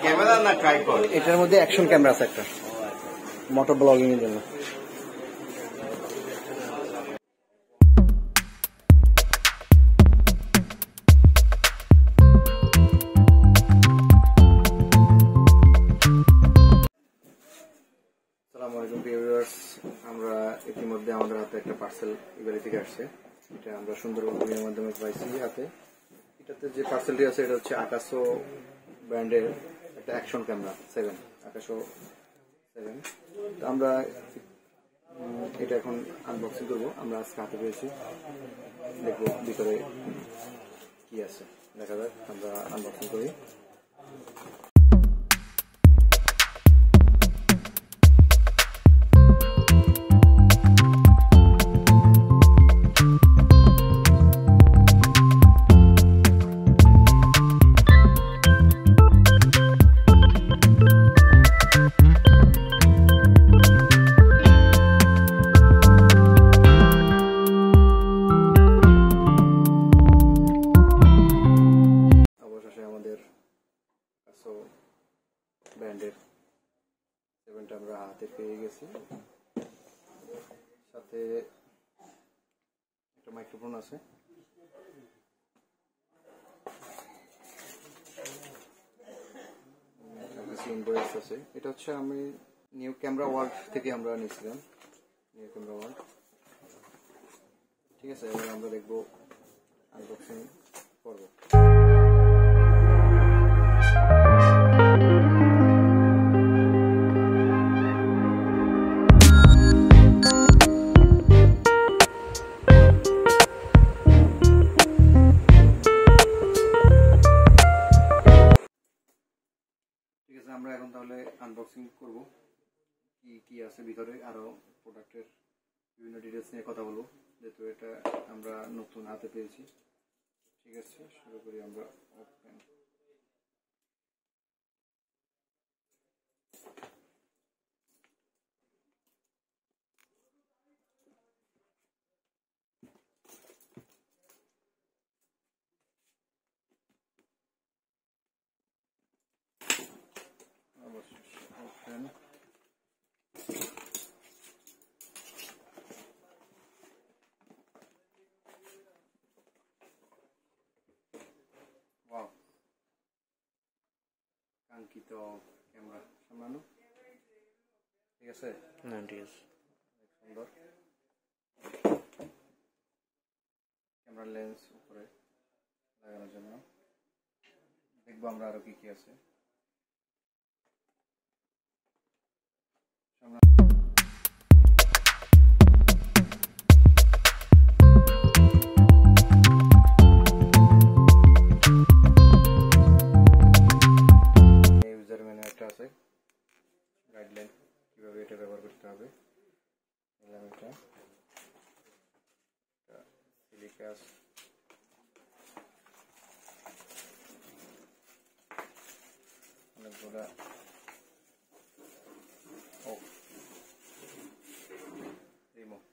Camera না tripod? এটার মধ্যে অ্যাকশন ক্যামেরা আছে একটা, মোটর ব্লগিং এর জন্য। আসসালামু আলাইকুম ভিউয়ার্স, আমরা ইতিমধ্যে আমাদের হাতে একটা পার্সেল ইবারি থেকে আসছে। এটা আমরা সুন্দরবনের মাধ্যমে পাইছি হাতে। এটাতে যে পার্সেলটি আছে এটা হচ্ছে আকাশো ব্র্যান্ডের একটা অ্যাকশন ক্যামেরা 7, আকাশো 7। তো আমরা এটা এখন আনবক্সিং করবো। আমরা আজকে হাতে পেয়েছি, দেখবো ভিতরে কি আছে, দেখা যাক। আমরা আনবক্সিং করি। ব্র্যান্ডের 7টা আমরা হাতে পেয়ে গেছি। সাথে একটা মাইক্রোফোন আছে। ইনভয়েস আছে। এটা হচ্ছে আমি নিউ ক্যামেরা ওয়ার্ল্ড থেকে আমরা নিয়েছিলাম, নিউ ক্যামেরা ওয়ার্ল্ড। ঠিক আছে, এবার আমরা দেখবো, আনবক্সিং করবো। আমরা এখন তাহলে আনবক্সিং করব, কি কি আছে ভিতরে, আরো প্রোডাক্টের বিভিন্ন ডিটেলস নিয়ে কথা বলবো, যেহেতু এটা আমরা নতুন হাতে পেয়েছি। ঠিক আছে, শুরু করি আমরা। ওপেন। কাঙ্ক্ষিত ক্যামেরা সামলানো। ঠিক আছে, ঠিক আছে, সুন্দর ক্যামেরা লেন্স উপরে লাগানোর জন্য। দেখবো আমরা আরো কি কি আছে। গাইডলাইন কিভাবে এটা ব্যবহার করতে হবে। এটা সিলিকাস, অনেকগুলা রিমোট।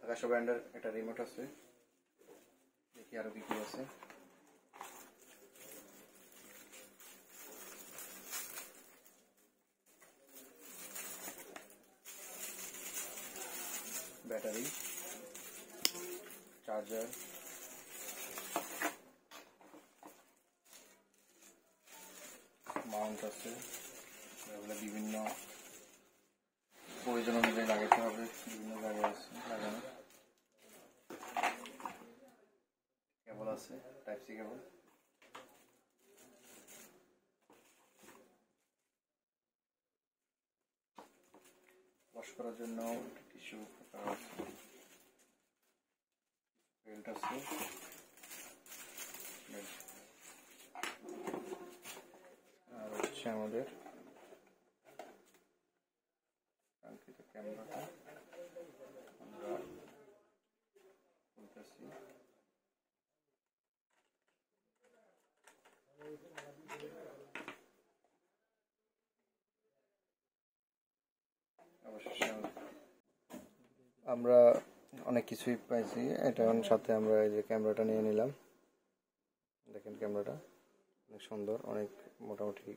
আকাশো ব্র্যান্ডের একটা রিমোট আছে। দেখি আরো কি কি আছে। ব্যাটারি, চার্জার, মাউন্ট আছে। এগুলো বিভিন্ন প্রয়োজন অনুযায়ী লাগাতে হবে, বিভিন্ন জায়গায় আছে লাগানো। কেবল আছে, টাইপ সি কেবল। ওয়াশ করার জন্য টিস্যু পেপার আছে, বেল্ট আছে। আর হচ্ছে আমাদের কাঙ্ক্ষিত ক্যামেরাটা আমরা খুলতেছি। আমরা অনেক কিছুই পাইছি। এটা সাথে আমরা এই যে ক্যামেরাটা নিয়ে নিলাম। দেখেন ক্যামেরাটা অনেক সুন্দর, অনেক মোটামুটি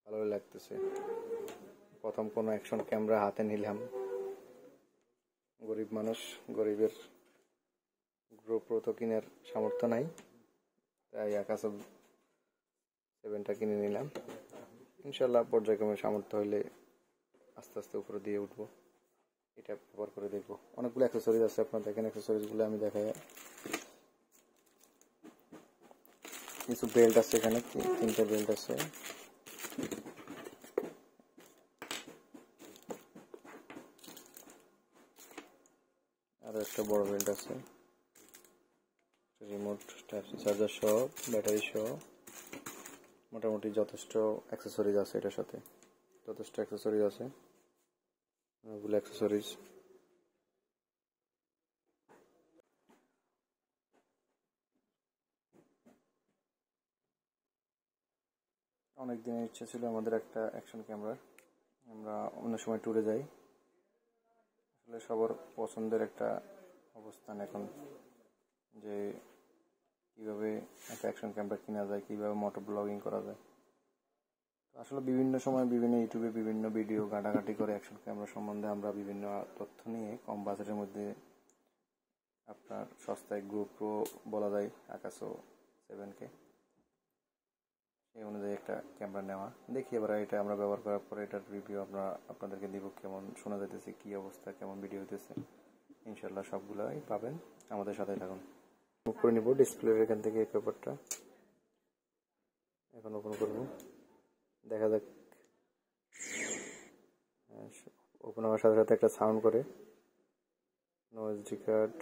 ভালোই লাগতেছে। প্রথম কোনো অ্যাকশন ক্যামেরা হাতে নিলাম। গরিব মানুষ, গরিবের GoPro তো কেনার সামর্থ্য নাই, তাই Akaso 7টা কিনে নিলাম। ইনশাল্লাহ পর্যায়ক্রমে সামর্থ্য হলে আস্তে আস্তে উপরে দিয়ে উঠবো। এটা ব্যবহার করে দেখবো। অনেকগুলো অ্যাক্সেসরিজ আছে, আপনারা দেখেন অ্যাক্সেসরিজগুলো আমি দেখাই। কিছু বেল্ট আছে, এখানে 3টে বেল্ট আছে। আরো একটা বড় বেল্ট আছে, রিমোট, টাইপ সি চার্জার সহ, ব্যাটারি সহ। মোটামুটি যথেষ্ট অ্যাক্সেসরিজ আছে, এটার সাথে যথেষ্ট অ্যাক্সেসরিজ আছে, অনেকগুলো অ্যাক্সেসরিজ। অনেক দিনের ইচ্ছা ছিল আমাদের একটা অ্যাকশন ক্যামেরা। আমরা অন্য সময় ট্যুরে যাই, আসলে সবার পছন্দের একটা অবস্থান এখন, যে কিভাবে একটা অ্যাকশন ক্যামেরা কেনা যায়, কিভাবে মোটো ব্লগিং করা যায়। আসলে বিভিন্ন সময় বিভিন্ন ইউটিউবে বিভিন্ন ভিডিও ঘাটাঘাটি করে অ্যাকশন ক্যামেরা সম্বন্ধে আমরা বিভিন্ন তথ্য নিয়ে কম বাজেটের মধ্যে আপনার সস্তায় GoPro বলা যায় Akaso 7কে, এই অনুযায়ী একটা ক্যামেরা নেওয়া। দেখি এবার এটা আমরা ব্যবহার করার পরে এটার রিভিউ আপনাদেরকে দিব, কেমন শোনা যাইতেছে, কী অবস্থা, কেমন ভিডিও হইতেছে। ইনশাল্লাহ সবগুলোই পাবেন, আমাদের সাথে থাকুন। মুভ করে নিব ডিসপ্লের এখান থেকে এই পেপারটা, এখন ওপেন করবো, দেখা যাক। ওপেন হওয়ার সাথে সাথে একটা সাউন্ড করে, নো এসডি কার্ড।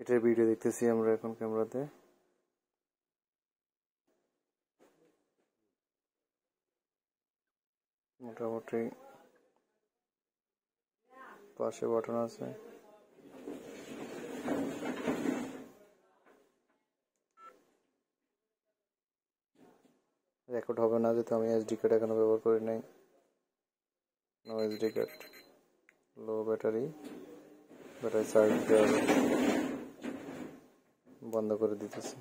এটার ভিডিও দেখতেছি আমরা এখন ক্যামেরাতে। মোটামুটি পাশে বাটন আছে, রেকর্ড হবে না যেহেতু আমি এসডি কার্ড এখনো ব্যবহার করি নাই। No SD card, low battery, battery charge দেওয়া বন্ধ করে দিতেছি।